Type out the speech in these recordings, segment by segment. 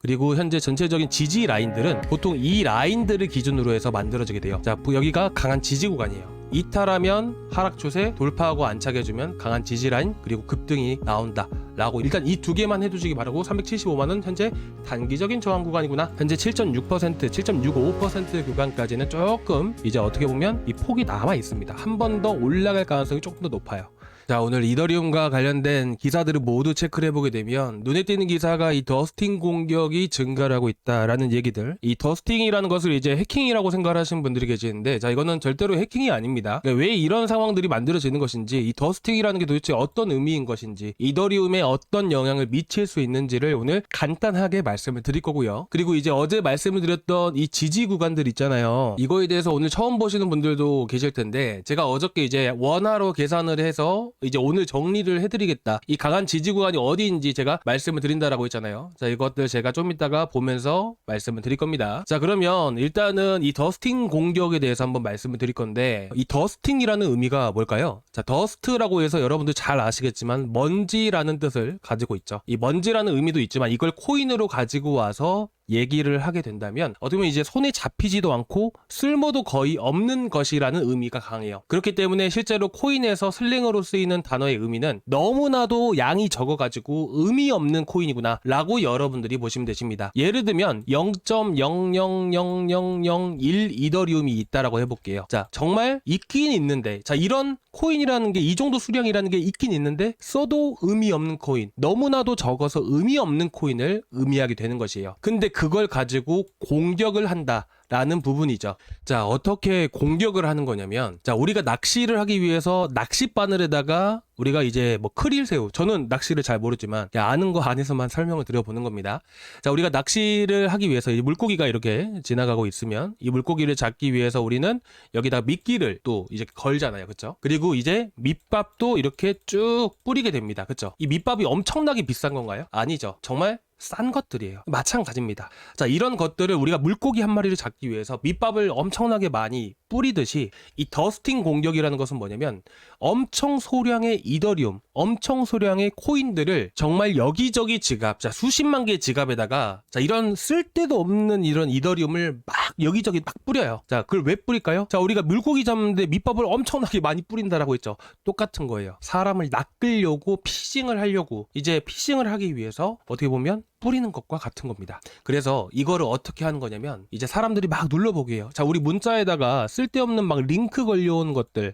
그리고 현재 전체적인 지지 라인들은 보통 이 라인들을 기준으로 해서 만들어지게 돼요. 자, 여기가 강한 지지 구간이에요. 이탈하면 하락 추세, 돌파하고 안착해주면 강한 지지 라인, 그리고 급등이 나온다 라고 일단 이 두 개만 해두시기 바라고. 375만원 현재 단기적인 저항 구간이구나. 현재 7.6%, 7.65% 구간까지는 조금 이제 어떻게 보면 이 폭이 남아 있습니다. 한 번 더 올라갈 가능성이 조금 더 높아요. 자, 오늘 이더리움과 관련된 기사들을 모두 체크를 해보게 되면 눈에 띄는 기사가 이 더스팅 공격이 증가를 하고 있다라는 얘기들. 이 더스팅이라는 것을 이제 해킹이라고 생각하시는 분들이 계시는데, 자, 이거는 절대로 해킹이 아닙니다. 그러니까 왜 이런 상황들이 만들어지는 것인지, 이 더스팅이라는 게 도대체 어떤 의미인 것인지, 이더리움에 어떤 영향을 미칠 수 있는지를 오늘 간단하게 말씀을 드릴 거고요. 그리고 이제 어제 말씀을 드렸던 이 지지 구간들 있잖아요. 이거에 대해서 오늘 처음 보시는 분들도 계실 텐데, 제가 어저께 이제 원화로 계산을 해서 이제 오늘 정리를 해드리겠다. 이 강한 지지 구간이 어디인지 제가 말씀을 드린다라고 했잖아요. 자, 이것들 제가 좀 이따가 보면서 말씀을 드릴 겁니다. 자, 그러면 일단은 이 더스팅 공격에 대해서 한번 말씀을 드릴 건데, 이 더스팅이라는 의미가 뭘까요? 자, 더스트라고 해서 여러분들 잘 아시겠지만 먼지라는 뜻을 가지고 있죠. 이 먼지라는 의미도 있지만 이걸 코인으로 가지고 와서 얘기를 하게 된다면 어떻게 보면 이제 손에 잡히지도 않고 쓸모도 거의 없는 것이라는 의미가 강해요. 그렇기 때문에 실제로 코인에서 슬랭으로 쓰이는 단어의 의미는 너무나도 양이 적어가지고 의미 없는 코인이구나 라고 여러분들이 보시면 되십니다. 예를 들면 0.000001 이더리움이 있다라고 해볼게요. 자, 정말 있긴 있는데, 자, 이런 코인이라는 게 이 정도 수량이라는 게 있긴 있는데 써도 의미 없는 코인, 너무나도 적어서 의미 없는 코인을 의미하게 되는 것이에요. 근데 그걸 가지고 공격을 한다 라는 부분이죠. 자, 어떻게 공격을 하는 거냐면, 자, 우리가 낚시를 하기 위해서 낚싯바늘에다가 우리가 이제 뭐 크릴새우, 저는 낚시를 잘 모르지만 아는 거 안에서만 설명을 드려보는 겁니다. 자, 우리가 낚시를 하기 위해서 이 물고기가 이렇게 지나가고 있으면 이 물고기를 잡기 위해서 우리는 여기다 미끼를 또 이제 걸잖아요. 그쵸? 그리고 이제 밑밥도 이렇게 쭉 뿌리게 됩니다. 그쵸? 이 밑밥이 엄청나게 비싼 건가요? 아니죠. 정말 싼 것들이에요. 마찬가지입니다. 자, 이런 것들을 우리가 물고기 한 마리를 잡기 위해서 밑밥을 엄청나게 많이 뿌리듯이 이 더스팅 공격이라는 것은 뭐냐면 엄청 소량의 이더리움, 엄청 소량의 코인들을 정말 여기저기 지갑, 자, 수십만 개의 지갑에다가 자, 이런 쓸데도 없는 이런 이더리움을 막 여기저기 막 뿌려요. 자, 그걸 왜 뿌릴까요? 자, 우리가 물고기 잡는데 밑밥을 엄청나게 많이 뿌린다라고 했죠. 똑같은 거예요. 사람을 낚으려고 피싱을 하려고, 이제 피싱을 하기 위해서 어떻게 보면 뿌리는 것과 같은 겁니다. 그래서 이거를 어떻게 하는 거냐면 이제 사람들이 막 눌러보게요. 자, 우리 문자에다가 쓸데없는 막 링크 걸려온 것들,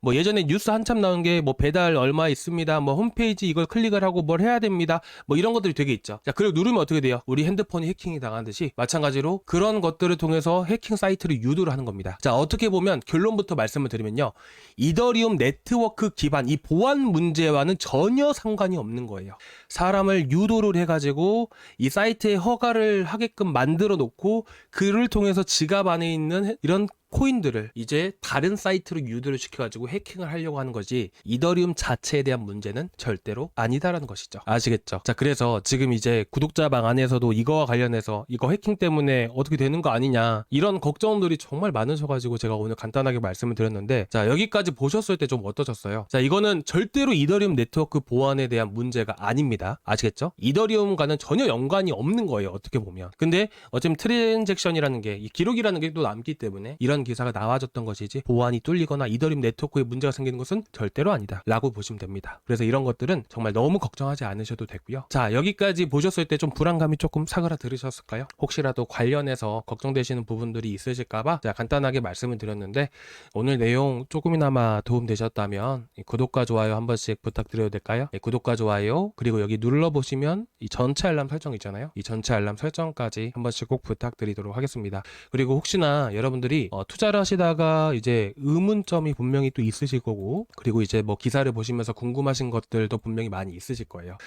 뭐 예전에 뉴스 한참 나온 게 뭐 배달 얼마 있습니다, 뭐 홈페이지 이걸 클릭을 하고 뭘 해야 됩니다, 뭐 이런 것들이 되게 있죠. 자, 그리고 누르면 어떻게 돼요? 우리 핸드폰이 해킹이 당하듯이 마찬가지로 그런 것들을 통해서 해킹 사이트를 유도를 하는 겁니다. 자, 어떻게 보면 결론부터 말씀을 드리면요, 이더리움 네트워크 기반 이 보안 문제와는 전혀 상관이 없는 거예요. 사람을 유도를 해가지고 이 사이트에 허가를 하게끔 만들어 놓고 그를 통해서 지갑 안에 있는 이런 코인들을 이제 다른 사이트로 유도를 시켜가지고 해킹을 하려고 하는 거지, 이더리움 자체에 대한 문제는 절대로 아니다라는 것이죠. 아시겠죠? 자, 그래서 지금 이제 구독자방 안에서도 이거와 관련해서 이거 해킹 때문에 어떻게 되는 거 아니냐 이런 걱정들이 정말 많으셔가지고 제가 오늘 간단하게 말씀을 드렸는데, 자, 여기까지 보셨을 때 좀 어떠셨어요? 자, 이거는 절대로 이더리움 네트워크 보안에 대한 문제가 아닙니다. 아시겠죠? 이더리움과는 전혀 연관이 없는 거예요, 어떻게 보면. 근데 어차피 트랜잭션이라는 게, 이 기록이라는 게 또 남기 때문에 이런 기사가 나와줬던 것이지, 보안이 뚫리거나 이더리움 네트워크에 문제가 생기는 것은 절대로 아니다 라고 보시면 됩니다. 그래서 이런 것들은 정말 너무 걱정하지 않으셔도 되고요. 자, 여기까지 보셨을 때 좀 불안감이 조금 사그라들으셨을까요? 혹시라도 관련해서 걱정되시는 부분들이 있으실까봐 자, 간단하게 말씀을 드렸는데, 오늘 내용 조금이나마 도움되셨다면 구독과 좋아요 한 번씩 부탁드려도 될까요? 구독과 좋아요, 그리고 여기 눌러보시면 이 전체 알람 설정 있잖아요. 이 전체 알람 설정까지 한 번씩 꼭 부탁드리도록 하겠습니다. 그리고 혹시나 여러분들이 투자를 하시다가 이제 의문점이 분명히 또 있으실 거고, 그리고 이제 뭐 기사를 보시면서 궁금하신 것들도 분명히 많이 있으실 거예요.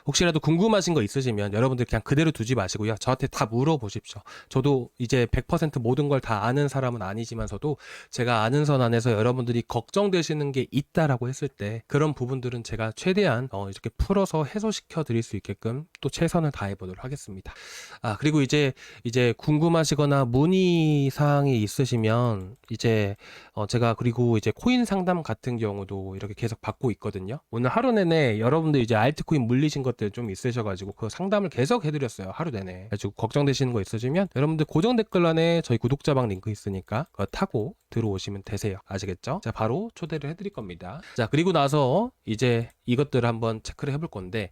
혹시라도 궁금하신 거 있으시면 여러분들 그냥 그대로 두지 마시고요, 저한테 다 물어보십시오. 저도 이제 100% 모든 걸 다 아는 사람은 아니지만서도 제가 아는 선 안에서 여러분들이 걱정되시는 게 있다라고 했을 때 그런 부분들은 제가 최대한 이렇게 풀어서 해소시켜 드릴 수 있게끔 또 최선을 다해 보도록 하겠습니다. 아, 그리고 이제 궁금하시거나 문의 사항이 있으시면 보시면 이제 제가 그리고 이제 코인 상담 같은 경우도 이렇게 계속 받고 있거든요. 오늘 하루 내내 여러분들 이제 알트코인 물리신 것들 좀 있으셔가지고 그 상담을 계속 해드렸어요. 하루 내내. 그래가지고 걱정되시는 거 있으시면 여러분들 고정 댓글란에 저희 구독자방 링크 있으니까 그거 타고 들어오시면 되세요. 아시겠죠? 자, 바로 초대를 해드릴 겁니다. 자, 그리고 나서 이제 이것들을 한번 체크를 해볼 건데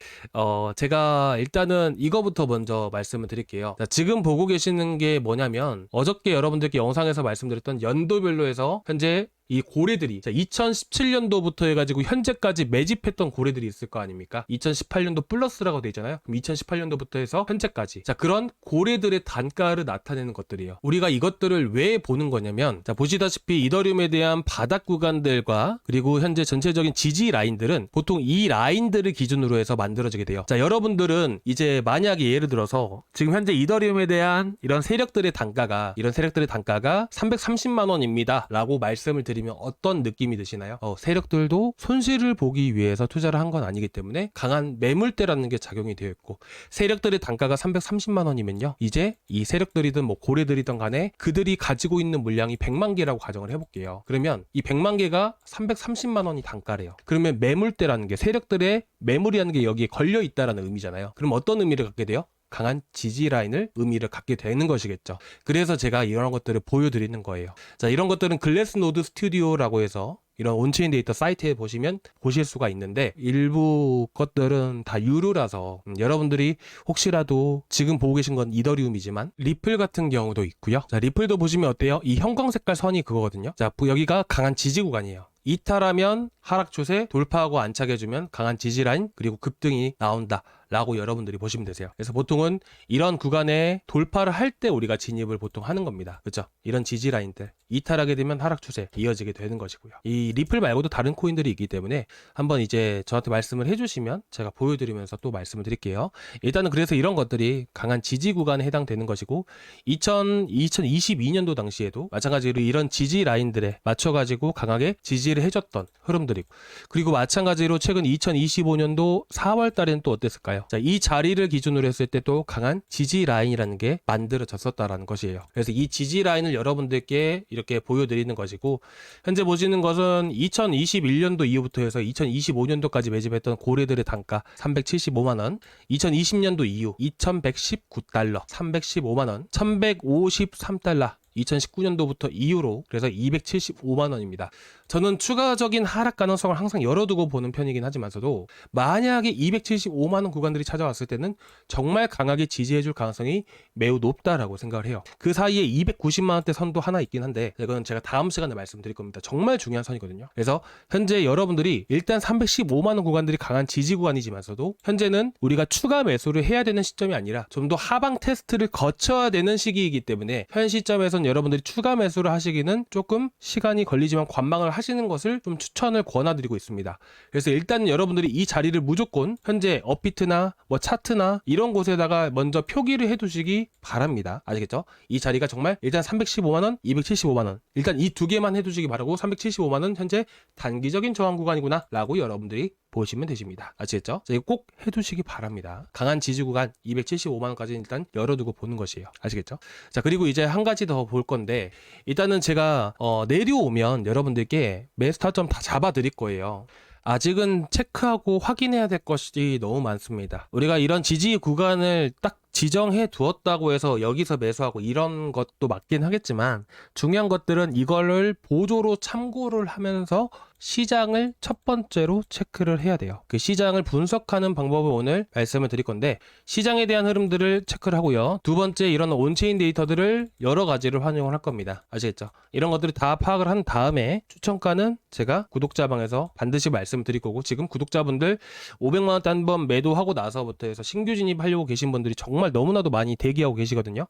제가 일단은 이거부터 먼저 말씀을 드릴게요. 자, 지금 보고 계시는 게 뭐냐면 어저께 여러분들께 영상에서 말씀드렸던 연도별로 해서 현재 이 고래들이 2017년도부터 해가지고 현재까지 매집했던 고래들이 있을 거 아닙니까? 2018년도 플러스라고 돼 있잖아요. 그럼 2018년도부터 해서 현재까지 그런 고래들의 단가를 나타내는 것들이에요. 우리가 이것들을 왜 보는 거냐면 보시다시피 이더리움에 대한 바닥 구간들과 그리고 현재 전체적인 지지 라인들은 보통 이 라인들을 기준으로 해서 만들어지게 돼요. 자, 여러분들은 이제 만약에 예를 들어서 지금 현재 이더리움에 대한 이런 세력들의 단가가 330만 원입니다 라고 말씀을 드리면 어떤 느낌이 드시나요? 세력들도 손실을 보기 위해서 투자를 한 건 아니기 때문에 강한 매물대라는 게 작용이 되어 있고, 세력들의 단가가 330만 원이면요, 이제 이 세력들이든 뭐 고래들이든 간에 그들이 가지고 있는 물량이 100만 개라고 가정을 해볼게요. 그러면 이 100만 개가 330만 원이 단가래요. 그러면 매물대라는 게, 세력들의 매물이라는 게 여기에 걸려 있다라는 의미잖아요. 그럼 어떤 의미를 갖게 돼요? 강한 지지 라인을 의미를 갖게 되는 것이겠죠. 그래서 제가 이런 것들을 보여드리는 거예요. 자, 이런 것들은 글래스노드 스튜디오라고 해서 이런 온체인 데이터 사이트에 보시면 보실 수가 있는데, 일부 것들은 다 유료라서 여러분들이 혹시라도 지금 보고 계신 건 이더리움이지만 리플 같은 경우도 있고요. 자, 리플도 보시면 어때요? 이 형광 색깔 선이 그거거든요. 자, 여기가 강한 지지 구간이에요. 이탈하면 하락 추세, 돌파하고 안착해주면 강한 지지 라인, 그리고 급등이 나온다 라고 여러분들이 보시면 되세요. 그래서 보통은 이런 구간에 돌파를 할 때 우리가 진입을 보통 하는 겁니다. 그렇죠? 이런 지지 라인들 이탈하게 되면 하락 추세 이어지게 되는 것이고요. 이 리플 말고도 다른 코인들이 있기 때문에 한번 이제 저한테 말씀을 해주시면 제가 보여드리면서 또 말씀을 드릴게요. 일단은 그래서 이런 것들이 강한 지지 구간에 해당되는 것이고, 2022년도 당시에도 마찬가지로 이런 지지 라인들에 맞춰가지고 강하게 지지를 해줬던 흐름들이고, 그리고 마찬가지로 최근 2025년도 4월 달에는 또 어땠을까요? 자, 이 자리를 기준으로 했을 때 또 강한 지지 라인이라는 게 만들어졌었다라는 것이에요. 그래서 이 지지 라인을 여러분들께 이렇게 보여드리는 것이고, 현재 보시는 것은 2021년도 이후부터 해서 2025년도까지 매집했던 고래들의 단가 375만원, 2020년도 이후 2119달러, 315만원, 1153달러, 2019년도부터 이후로 그래서 275만 원입니다. 저는 추가적인 하락 가능성을 항상 열어두고 보는 편이긴 하지만서도, 만약에 275만 원 구간들이 찾아왔을 때는 정말 강하게 지지해줄 가능성이 매우 높다라고 생각을 해요. 그 사이에 290만 원대 선도 하나 있긴 한데 이건 제가 다음 시간에 말씀드릴 겁니다. 정말 중요한 선이거든요. 그래서 현재 여러분들이 일단 315만 원 구간들이 강한 지지 구간이지만서도 현재는 우리가 추가 매수를 해야 되는 시점이 아니라 좀 더 하방 테스트를 거쳐야 되는 시기이기 때문에, 현 시점에선 여러분들이 추가 매수를 하시기는 조금 시간이 걸리지만 관망을 하시는 것을 좀 추천을 권해드리고 있습니다. 그래서 일단 여러분들이 이 자리를 무조건 현재 업비트나 뭐 차트나 이런 곳에다가 먼저 표기를 해두시기 바랍니다. 아시겠죠? 이 자리가 정말 일단 315만원, 275만원 일단 이 두 개만 해두시기 바라고, 375만원 현재 단기적인 저항 구간이구나 라고 여러분들이 보시면 되십니다. 아시겠죠? 자, 이거 꼭 해두시기 바랍니다. 강한 지지 구간 275만원까지 일단 열어두고 보는 것이에요. 아시겠죠? 자, 그리고 이제 한 가지 더 볼 건데, 일단은 제가 내려오면 여러분들께 매수 타점 다 잡아 드릴 거예요. 아직은 체크하고 확인해야 될 것이 너무 많습니다. 우리가 이런 지지 구간을 딱 지정해 두었다고 해서 여기서 매수하고 이런 것도 맞긴 하겠지만, 중요한 것들은 이거를 보조로 참고를 하면서 시장을 첫 번째로 체크를 해야 돼요. 그 시장을 분석하는 방법을 오늘 말씀을 드릴 건데, 시장에 대한 흐름들을 체크를 하고요. 두 번째, 이런 온체인 데이터들을 여러 가지를 활용을 할 겁니다. 아시겠죠? 이런 것들을 다 파악을 한 다음에 추천가는 제가 구독자방에서 반드시 말씀을 드릴 거고, 지금 구독자분들 500만 원대 한번 매도하고 나서부터 해서 신규 진입하려고 계신 분들이 정말 너무나도 많이 대기하고 계시거든요.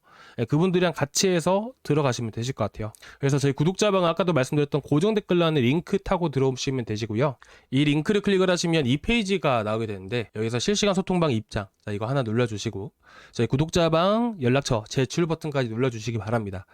그분들이랑 같이 해서 들어가시면 되실 것 같아요. 그래서 저희 구독자방 아까도 말씀드렸던 고정 댓글란에 링크 타고 들어오시면 되시고요. 이 링크를 클릭을 하시면 이 페이지가 나오게 되는데, 여기서 실시간 소통방 입장, 자, 이거 하나 눌러주시고 저희 구독자방 연락처 제출 버튼까지 눌러주시기 바랍니다.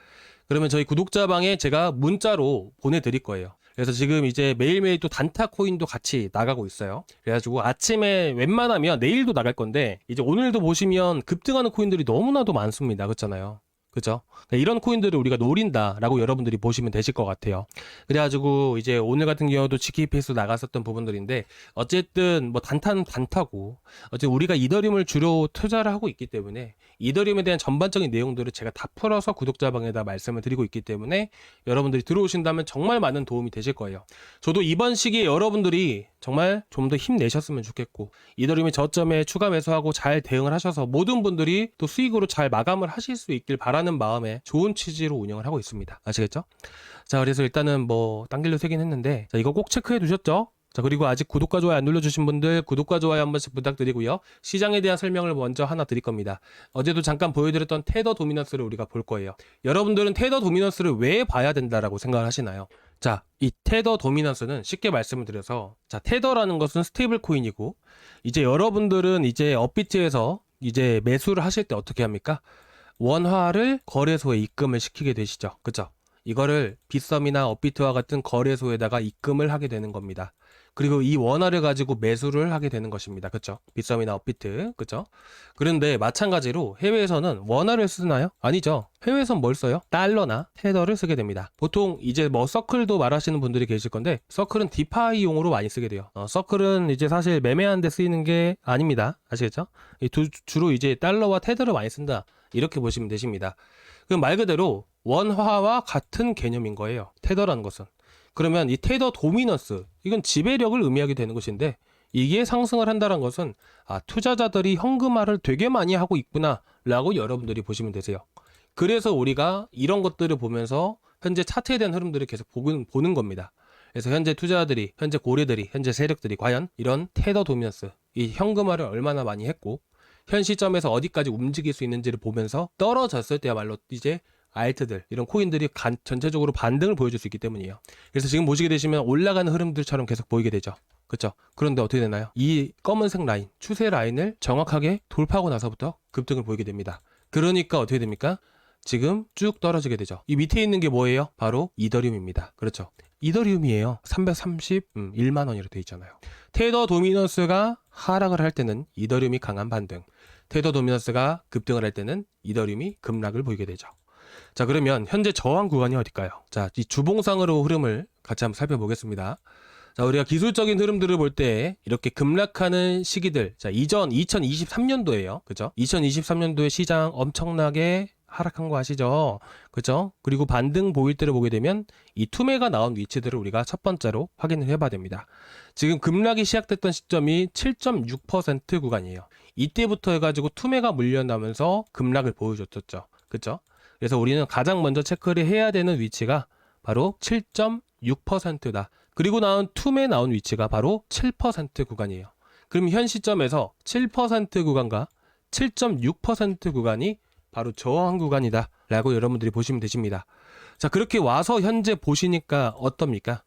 그러면 저희 구독자방에 제가 문자로 보내드릴 거예요. 그래서 지금 이제 매일매일 또 단타 코인도 같이 나가고 있어요. 그래가지고 아침에 웬만하면 내일도 나갈 건데, 이제 오늘도 보시면 급등하는 코인들이 너무나도 많습니다. 그렇잖아요. 그죠? 이런 코인들을 우리가 노린다라고 여러분들이 보시면 되실 것 같아요. 그래가지고 이제 오늘 같은 경우도 GKP에서 나갔었던 부분들인데 어쨌든 뭐 단타는 단타고 어쨌든 우리가 이더리움을 주로 투자를 하고 있기 때문에 이더리움에 대한 전반적인 내용들을 제가 다 풀어서 구독자방에다 말씀을 드리고 있기 때문에 여러분들이 들어오신다면 정말 많은 도움이 되실 거예요. 저도 이번 시기에 여러분들이 정말 좀 더 힘내셨으면 좋겠고 이더리움의 저점에 추가 매수하고 잘 대응을 하셔서 모든 분들이 또 수익으로 잘 마감을 하실 수 있길 바라는 마음에 좋은 취지로 운영을 하고 있습니다. 아시겠죠? 자, 그래서 일단은 뭐 딴길로 세긴 했는데 자, 이거 꼭 체크해 두셨죠? 자, 그리고 아직 구독과 좋아요 안 눌러주신 분들 구독과 좋아요 한 번씩 부탁드리고요. 시장에 대한 설명을 먼저 하나 드릴 겁니다. 어제도 잠깐 보여드렸던 테더 도미넌스를 우리가 볼 거예요. 여러분들은 테더 도미넌스를 왜 봐야 된다라고 생각을 하시나요? 자, 이 테더 도미넌스는 쉽게 말씀을 드려서 자, 테더라는 것은 스테이블 코인이고 이제 여러분들은 이제 업비트에서 이제 매수를 하실 때 어떻게 합니까? 원화를 거래소에 입금을 시키게 되시죠. 그죠? 이거를 빗썸이나 업비트와 같은 거래소에다가 입금을 하게 되는 겁니다. 그리고 이 원화를 가지고 매수를 하게 되는 것입니다. 그쵸? 빗썸이나 업비트. 그쵸? 그런데 마찬가지로 해외에서는 원화를 쓰나요? 아니죠. 해외에선 뭘 써요? 달러나 테더를 쓰게 됩니다. 보통 이제 뭐 서클도 말하시는 분들이 계실 건데 서클은 디파이용으로 많이 쓰게 돼요. 서클은 이제 사실 매매하는 데 쓰이는 게 아닙니다. 아시겠죠? 주로 이제 달러와 테더를 많이 쓴다. 이렇게 보시면 되십니다. 그럼 말 그대로 원화와 같은 개념인 거예요. 테더라는 것은. 그러면 이 테더 도미넌스, 이건 지배력을 의미하게 되는 것인데 이게 상승을 한다는 것은 투자자들이 현금화를 되게 많이 하고 있구나 라고 여러분들이 보시면 되세요. 그래서 우리가 이런 것들을 보면서 현재 차트에 대한 흐름들을 계속 보는 겁니다. 그래서 현재 투자자들이, 현재 고래들이, 현재 세력들이 과연 이런 테더 도미넌스, 이 현금화를 얼마나 많이 했고 현 시점에서 어디까지 움직일 수 있는지를 보면서 떨어졌을 때야말로 이제 알트들, 이런 코인들이 전체적으로 반등을 보여줄 수 있기 때문이에요. 그래서 지금 보시게 되시면 올라가는 흐름들처럼 계속 보이게 되죠. 그렇죠? 그런데 어떻게 되나요? 이 검은색 라인, 추세 라인을 정확하게 돌파하고 나서부터 급등을 보이게 됩니다. 그러니까 어떻게 됩니까? 지금 쭉 떨어지게 되죠. 이 밑에 있는 게 뭐예요? 바로 이더리움입니다. 그렇죠? 이더리움이에요. 331만 원이라고 되어 있잖아요. 테더 도미넌스가 하락을 할 때는 이더리움이 강한 반등, 테더 도미넌스가 급등을 할 때는 이더리움이 급락을 보이게 되죠. 자, 그러면 현재 저항 구간이 어딜까요? 자, 이 주봉상으로 흐름을 같이 한번 살펴보겠습니다. 자, 우리가 기술적인 흐름들을 볼 때 이렇게 급락하는 시기들, 자, 이전 2023년도에요. 그죠? 2023년도에 시장 엄청나게 하락한 거 아시죠? 그죠? 그리고 반등 보일 때를 보게 되면 이 투매가 나온 위치들을 우리가 첫 번째로 확인을 해봐야 됩니다. 지금 급락이 시작됐던 시점이 7.6% 구간이에요. 이때부터 해가지고 투매가 물려나면서 급락을 보여줬었죠. 그죠? 그래서 우리는 가장 먼저 체크를 해야 되는 위치가 바로 7.6%다. 그리고 투매 나온 위치가 바로 7% 구간이에요. 그럼 현 시점에서 7% 구간과 7.6% 구간이 바로 저항 구간이다 라고 여러분들이 보시면 되십니다. 자, 그렇게 와서 현재 보시니까 어떻습니까?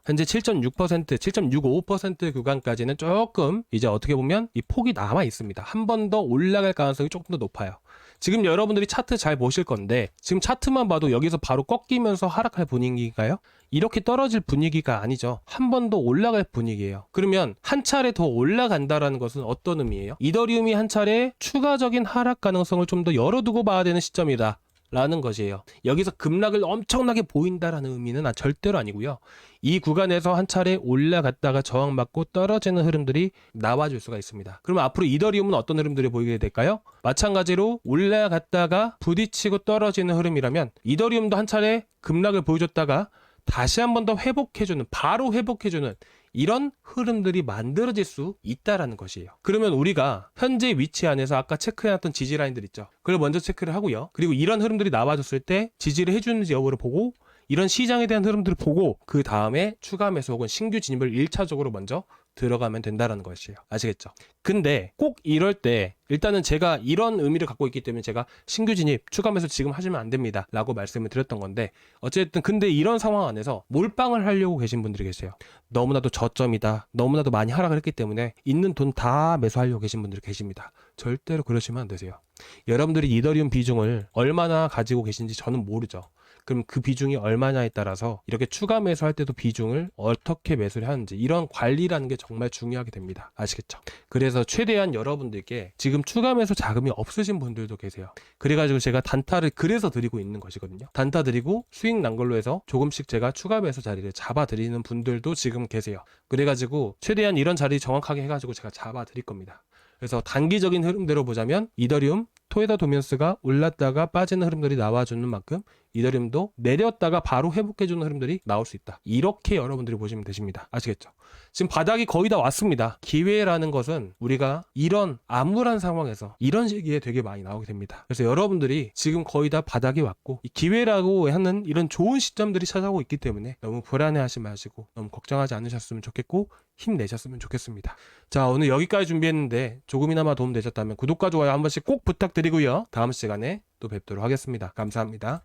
현재 7.6%, 7.65% 구간까지는 조금 이제 어떻게 보면 이 폭이 남아 있습니다. 한 번 더 올라갈 가능성이 조금 더 높아요. 지금 여러분들이 차트 잘 보실 건데 지금 차트만 봐도 여기서 바로 꺾이면서 하락할 분위기인가요? 이렇게 떨어질 분위기가 아니죠. 한 번 더 올라갈 분위기예요. 그러면 한 차례 더 올라간다라는 것은 어떤 의미예요? 이더리움이 한 차례 추가적인 하락 가능성을 좀 더 열어두고 봐야 되는 시점이다 라는 것이에요. 여기서 급락을 엄청나게 보인다라는 의미는 절대로 아니고요. 이 구간에서 한 차례 올라갔다가 저항받고 떨어지는 흐름들이 나와줄 수가 있습니다. 그럼 앞으로 이더리움은 어떤 흐름들이 보이게 될까요? 마찬가지로 올라갔다가 부딪히고 떨어지는 흐름이라면 이더리움도 한 차례 급락을 보여줬다가 다시 한 번 더 회복해주는, 바로 회복해주는 이런 흐름들이 만들어질 수 있다라는 것이에요. 그러면 우리가 현재 위치 안에서 아까 체크해놨던 지지라인들 있죠. 그걸 먼저 체크를 하고요. 그리고 이런 흐름들이 나와줬을 때 지지를 해주는지 여부를 보고 이런 시장에 대한 흐름들을 보고 그 다음에 추가 매수 혹은 신규 진입을 1차적으로 먼저 들어가면 된다는 것이에요. 아시겠죠? 근데 꼭 이럴 때 일단은 제가 이런 의미를 갖고 있기 때문에 제가 신규 진입, 추가 매수 지금 하시면 안 됩니다 라고 말씀을 드렸던 건데 어쨌든 근데 이런 상황 안에서 몰빵을 하려고 계신 분들이 계세요. 너무나도 저점이다, 너무나도 많이 하락을 했기 때문에 있는 돈 다 매수하려고 계신 분들이 계십니다. 절대로 그러시면 안 되세요. 여러분들이 이더리움 비중을 얼마나 가지고 계신지 저는 모르죠. 그럼 그 비중이 얼마냐에 따라서 이렇게 추가 매수할 때도 비중을 어떻게 매수를 하는지 이런 관리라는 게 정말 중요하게 됩니다. 아시겠죠? 그래서 최대한 여러분들께 지금 추가 매수 자금이 없으신 분들도 계세요. 그래가지고 제가 단타를 그래서 드리고 있는 것이거든요. 단타 드리고 수익 난 걸로 해서 조금씩 제가 추가 매수 자리를 잡아 드리는 분들도 지금 계세요. 그래가지고 최대한 이런 자리 정확하게 해가지고 제가 잡아 드릴 겁니다. 그래서 단기적인 흐름대로 보자면 이더리움, 토요타 도면스가 올랐다가 빠지는 흐름들이 나와주는 만큼 이더리움도 내렸다가 바로 회복해주는 흐름들이 나올 수 있다. 이렇게 여러분들이 보시면 되십니다. 아시겠죠? 지금 바닥이 거의 다 왔습니다. 기회라는 것은 우리가 이런 암울한 상황에서 이런 시기에 되게 많이 나오게 됩니다. 그래서 여러분들이 지금 거의 다 바닥이 왔고 이 기회라고 하는 이런 좋은 시점들이 찾아오고 있기 때문에 너무 불안해하지 마시고 너무 걱정하지 않으셨으면 좋겠고 힘내셨으면 좋겠습니다. 자, 오늘 여기까지 준비했는데 조금이나마 도움 되셨다면 구독과 좋아요 한 번씩 꼭 부탁드리고요. 다음 시간에 또 뵙도록 하겠습니다. 감사합니다.